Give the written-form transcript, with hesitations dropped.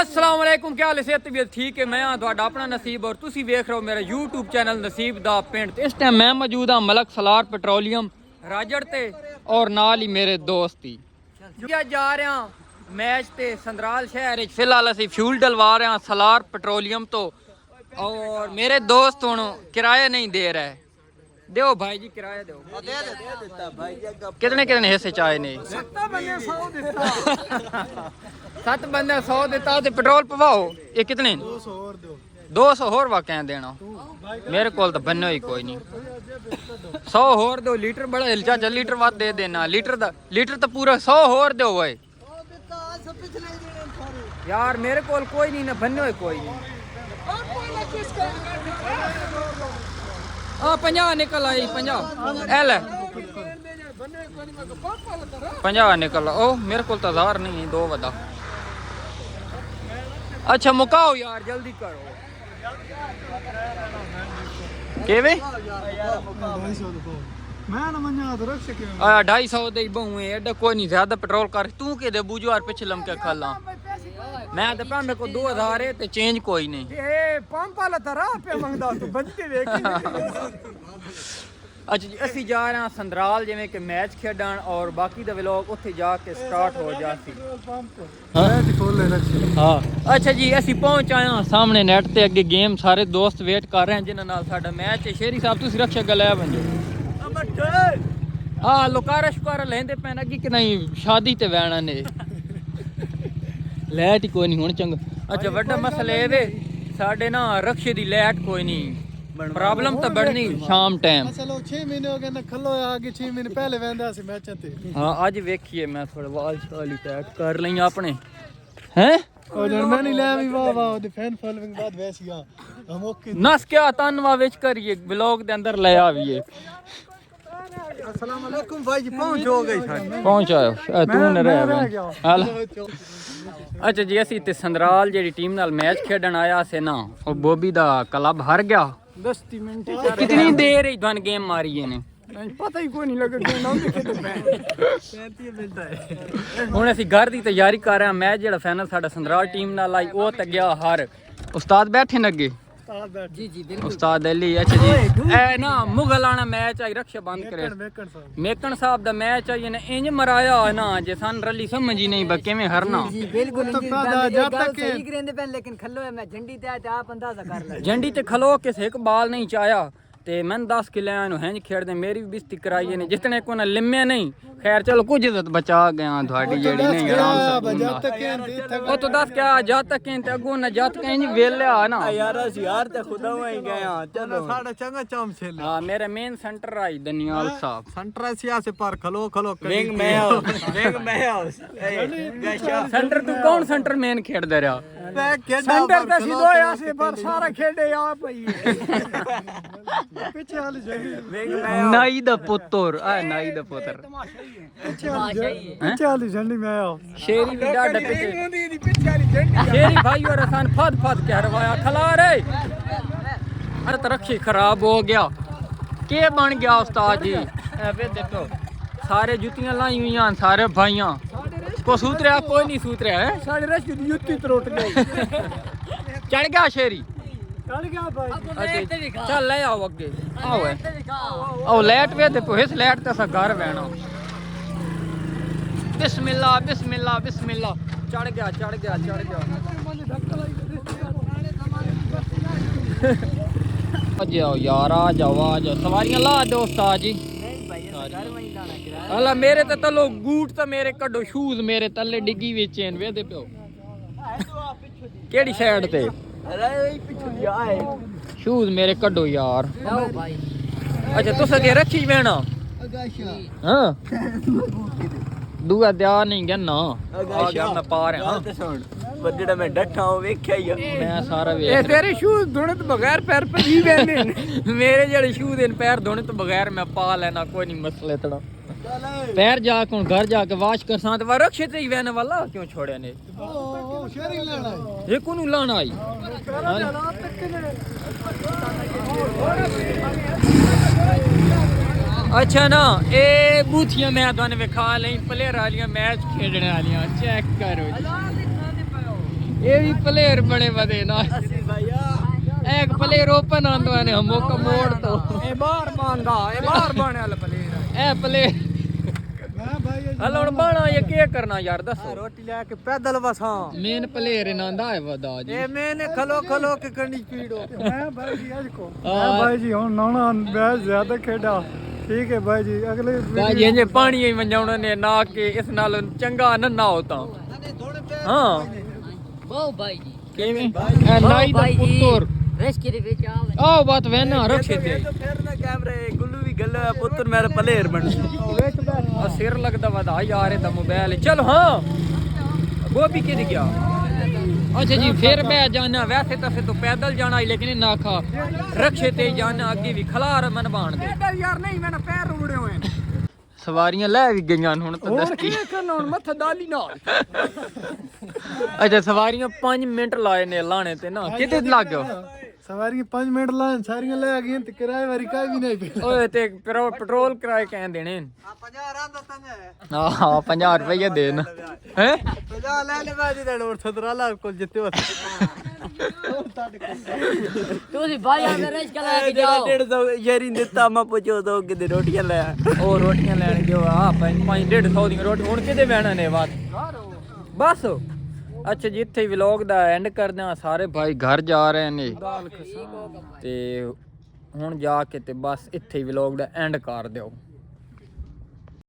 अस्सलाम वालेकुम, क्या हाल है? तबीयत ठीक है? मैं हाँ ਤੁਹਾਡਾ अपना नसीब और तुसी वेख रहे हो मेरा YouTube चैनल नसीब दा पिंड। इस टाइम मैं मौजूद हाँ मलक सलार पेट्रोलियम राजड़ ते और नाल ही मेरे दोस्त ही जा रहे हैं मैच ते संदराल शहर फिलहाल असी फ्यूल डलवा रहे हैं सलार पेट्रोलियम तो और मेरे दोस्त हुण किराया नहीं दे रहे। दो भाई जी किराया दो। कितने कितने हिस्से चाहे ने? 7 बंदे 100 देता ते पेट्रोल पवाओ। ये कितने? 200 होर वा कह देना। मेरे को तो बनो ही कोई नहीं। 100 होर दो। लीटर बड़ा हिल चाचा, लीटर वाद दे देना। लीटर तो पूरा 100 होर दो भाई यार। मेरे को कोई नहीं ना, बनो ही कोई नहीं। 50 निकल आई। 50 एल 50 निकल। ओ मेरे को तो 1000 नहीं, 2 वदा। अच्छा मुकाओ यार, जल्दी करो। केवे 250 दे बहुए एडा कोई नहीं। ज्यादा पेट्रोल कर तू के दे बुझो यार, पिछले लमके खाला मैं तो पा मेरे को 2000 है ते चेंज कोई नहीं। ए पंप वाला तरा पे मंगदा तू बंदे देख। अच्छा जी ਅਸੀਂ ਜਾ ਰਹੇ ਹਾਂ ਸੰਦਰਾਲ ਜਿਵੇਂ ਕਿ ਮੈਚ ਖੇਡਣ ਔਰ ਬਾਕੀ ਦਾ ਵਲੌਗ ਉੱਥੇ ਜਾ ਕੇ ਸਟਾਰਟ ਹੋ ਜਾਸੀ। ਹਾਂ ਅੱਛਾ ਜੀ ਅਸੀਂ ਪਹੁੰਚ ਆਏ ਹਾਂ ਸਾਹਮਣੇ ਨੈਟ ਤੇ ਅੱਗੇ ਗੇਮ ਸਾਰੇ ਦੋਸਤ ਵੇਟ ਕਰ ਰਹੇ ਹਨ ਜਿਨ੍ਹਾਂ ਨਾਲ ਸਾਡਾ ਮੈਚ ਹੈ। ਸ਼ੇਰੀ ਸਾਹਿਬ ਤੁਸੀਂ ਰਕਸ਼ਾ ਗਲਿਆ ਬੰਜੋ ਹਾਂ ਲੋਕਾਰਾ ਸ਼ੁਕਾਰਾ ਲੈਂਦੇ ਪੈਣ ਅੱਗੇ ਕਿ ਨਹੀਂ ਸ਼ਾਦੀ ਤੇ ਵੈਣਾ ਨੇ ਲਾਈਟ ਹੀ ਕੋਈ ਨਹੀਂ ਹੁਣ ਚੰਗਾ। ਅੱਛਾ ਵੱਡਾ ਮਸਲਾ ਇਹ ਵੇ ਸਾਡੇ ਨਾ ਰਕਸ਼ੇ ਦੀ ਲਾਈਟ ਕੋਈ ਨਹੀਂ। प्रॉब्लम तो बढ़नी शाम टाइम। चलो 6 महीने हो गए ना खलो आगे 6 महीने पहले वेंदा सी मैचां ते। हां आज वेखिए मैं थोड़ा वाल शाली टाइट कर लई अपने हैं ओ जन मैं नहीं ले भी वाह वाह दी फैन फॉलोइंग बाद वैसी हम ओके नस क्या तनवा विच करिए ब्लॉग दे अंदर ले आविए। अस्सलाम वालेकुम भाई जी पहुंच हो गई साडी पहुंच आयो तू न रह हाल। अच्छा जी ਅਸੀਂ ਤੇ ਸੰਦਰਾਲ ਜਿਹੜੀ ਟੀਮ ਨਾਲ ਮੈਚ ਖੇਡਣ ਆਇਆ ਸੀ ਨਾ ਉਹ ਬੋਬੀ ਦਾ ਕਲੱਬ ਹਾਰ ਗਿਆ 10 ਮਿੰਟ। कितनी देर ही धन गेम मारी है ने पता ही कोई नहीं लगा ਹੁਣ ਅਸੀਂ ਘਰ ਦੀ ਤਿਆਰੀ ਕਰ ਰਹੇ ਹਾਂ। ਮੈਚ ਜਿਹੜਾ ਫਾਈਨਲ ਸਾਡਾ ਸੰਦਰਾਲ ਟੀਮ ਨਾਲ ਆਈ ਉਹ ਤੇ ਗਿਆ ਹਾਰ। ਉਸਤਾਦ ਬੈਠੇ ਨੇ ਅੱਗੇ जी जी बिल्कुल उस्ताद अली। अच्छा जी ए ना मुगल आना मैच आई रक्षा बंद करे मेकन साहब दा मैच आई ने इंज मराया ना जे सन रली समझ ही नहीं बके में हरना। जी बिल्कुल जब तक सही करेंदे पन लेकिन खलो मैं झंडी ते आप अंदाजा कर ले। झंडी ते खलो के एक बाल नहीं चाया ते मैं 10 किले नु हैंज खेड़ दे मेरी भी बिस्ती कराई ने जितने को ना लिम्मे नहीं। खैर चलो कुछ इज्जत बचा गया थोड़ी जेड़ी नहीं आराम से ओ तो 10 क्या जद तक ते अगो ना जद के इंज वेले आ ना यार ਅਸੀਂ यार ਤੇ ਖੁਦਾ ਵਈ ਗਏ ਆ। ਚਲੋ साडा चंगा चम छेल हां मेरे मेन सेंटर आई दनियाल साहब सेंटर सिया से पर खलो खलो विंग मैं हाउस सेंटर तू कौन सेंटर मेन खेड़ दे रहा? सेंटर का सीधो या से पर सारा खेडे आ पई पीछे वाली जगह नाई दा पुत्तर आ नाई दा पुत्तर पीछे वाली झंडी में आया। शेरी भी डाडा पीछे शेरी भाई और आसान फद फद के हरवाया खला रे। अरे तरक्की खराब हो गया के बन गया उस्ताद जी। वे देखो सारे जुतियां लाई हुई हैं सारे भाइयां को सूतरिया कोई नहीं सूतरिया है सारे रश की जुत्ती त्रोट गई चढ़ गया शेरी चल गया भाई। चल ले आओ अगे आओ आओ लाइट वे ते इस लाइट ते सा घर बहना। बिस्मिल्लाह बिस्मिल्लाह बिस्मिल्लाह चढ़ गया चढ़ गया चढ़ गया। जाओ यार आ जाओ सवारियां ला दो उस्ताद जी। अल्लाह मेरे ते तलो बूट तो मेरे कड्डो शूज मेरे तले डिग्गी विच हैं वे दे पियो केड़ी साइड ते शूज मेरे कड्डो यार। अच्छा तुस अगे रखी वेना हां दूआ दिया नहीं गन्ना आ गया मैं पा रहा ਜਿਹੜਾ ਮੈਂ ਡੱਠਾ ਉਹ ਵੇਖਿਆ ਹੀ मैं सारा वे ए तेरे शूज धोने तो बगैर पैर पे ही वेने मेरे जेड़े शूज इन पैर धोने तो बगैर मैं पा लेना कोई नहीं मसले तड़ा पैर जाके हुन घर जाके वाश कर साथ वा रक्षे ते ही वेने वाला क्यों छोड़े ने ओ शेरी लाना ये कोनु लाना आई। अच्छा ना ए बूथियां मैं तुहानू विखा लई प्लेयर वालियां मैच खेडने वालियां चेक करो ਇਹ ਵੀ ਪਲੇਅਰ ਬਣੇ ਵਦੇ ਨਾ ਇੱਕ ਪਲੇਅਰ ਓਪਨ ਆਂਦਾ ਨੇ ਹਮੋਕ ਮੋੜ ਤੋਂ ਇਹ ਬਾਹਰ ਬਾਂਦਾ ਇਹ ਬਾਹਰ ਬਾਣੇ ਵਾਲਾ ਪਲੇਅਰ ਇਹ ਪਲੇਅਰ मैं भाई ਹਲ ਹੁਣ ਬਾਣਾ ਇਹ ਕੀ ਕਰਨਾ ਯਾਰ ਦੱਸੋ ਰੋਟੀ ਲੈ ਕੇ ਪੈਦਲ ਵਸਾਂ ਮੇਨ ਪਲੇਅਰ ਇਹਨਾਂ ਦਾ ਹੈ ਵਦਾ ਜੀ ਇਹ ਮੈਨੇ ਖਲੋ ਖਲੋ ਕੇ ਕੰਡੀ ਸਪੀਡ ਹੋ मैं भाई जी आज को मैं भाई जी हुन नाना मैं ज्यादा खेड़ा ठीक है भाई जी अगले ਬਾਜੀ ਜੇ ਪਾਣੀ ਹੀ ਵੰਜਾਉਣਾ ਨੇ ਨਾ ਕਿ ਇਸ ਨਾਲ ਚੰਗਾ ਨੰਨਾ ਹੋ ਤਾਂ ਹਾਂ ਬਹੁਤ ਬਾਈ ਜੀ ਕਿਵੇਂ ਇਹ ਨਾਈ ਦਾ ਪੁੱਤਰ ਰਸ਼ਕੇ ਦੇ ਵਿੱਚ ਆਵੇ ਆਹ ਬਾਤ ਵੈਨਾ ਰੱਖੇ ਤੇ ਫਿਰ ਨਾ ਕੈਮਰੇ ਗੁੱਲੂ ਵੀ ਗੱਲ ਪੁੱਤਰ ਮੇਰਾ ਪਲੇਅਰ ਬਣ ਆ ਸਿਰ ਲੱਗਦਾ ਵਦਾ ਯਾਰ ਇਹਦਾ ਮੋਬਾਈਲ ਚਲ ਹਾਂ ਗੋਭੀ ਕਿੱਥੇ ਗਿਆ अच्छा जी फिर मैं जाना वैसे तो फिर तो पैदल जाना ही लेकिन ना खा रक्षे ते जाना आगे भी खलार मन बाण दे यार नहीं मैंने पैर उड़े हुए हैं सवारियां ले भी गईयां हुन तो दस की करना हुन मथा डाली नाल अच्छा सवारियां 5 मिनट लाए ने लाने ते ना किते लग गयो सवारी 5 मिनट लान सारियां ले आ गई ते किराए वारी का भी नहीं पे ओए ते पेट्रोल किराए कह देने 50 रंदा तने हां 50 रुपए देन हैं 50 ले ले बाजी दे और 17 लाख को जिते हो ਤੁਸੀਂ ਬਾਈ ਆ ਰਸ਼ ਕਲਾ ਕੇ ਜਾਓ 150 ਯਾਰੀ ਦਿੱਤਾ ਮੈਂ ਪੁੱਛੋ ਦੋ ਕਿਤੇ ਰੋਟੀਆਂ ਲੈ ਉਹ ਰੋਟੀਆਂ ਲੈਣ ਗਿਓ ਆ 5-150 ਦੀਆਂ ਰੋਟੀ ਹੁਣ ਕਿਤੇ ਬਹਿਣਾ ਨੇ ਬਾਤ ਬਸ ਅੱਛਾ ਜੀ ਇੱਥੇ ਵਲੌਗ ਦਾ ਐਂਡ ਕਰਦੇ ਆ ਸਾਰੇ ਭਾਈ ਘਰ ਜਾ ਰਹੇ ਨੇ ਤੇ ਹੁਣ ਜਾ ਕੇ ਤੇ ਬਸ ਇੱਥੇ ਵਲੌਗ ਦਾ ਐਂਡ ਕਰ ਦਿਓ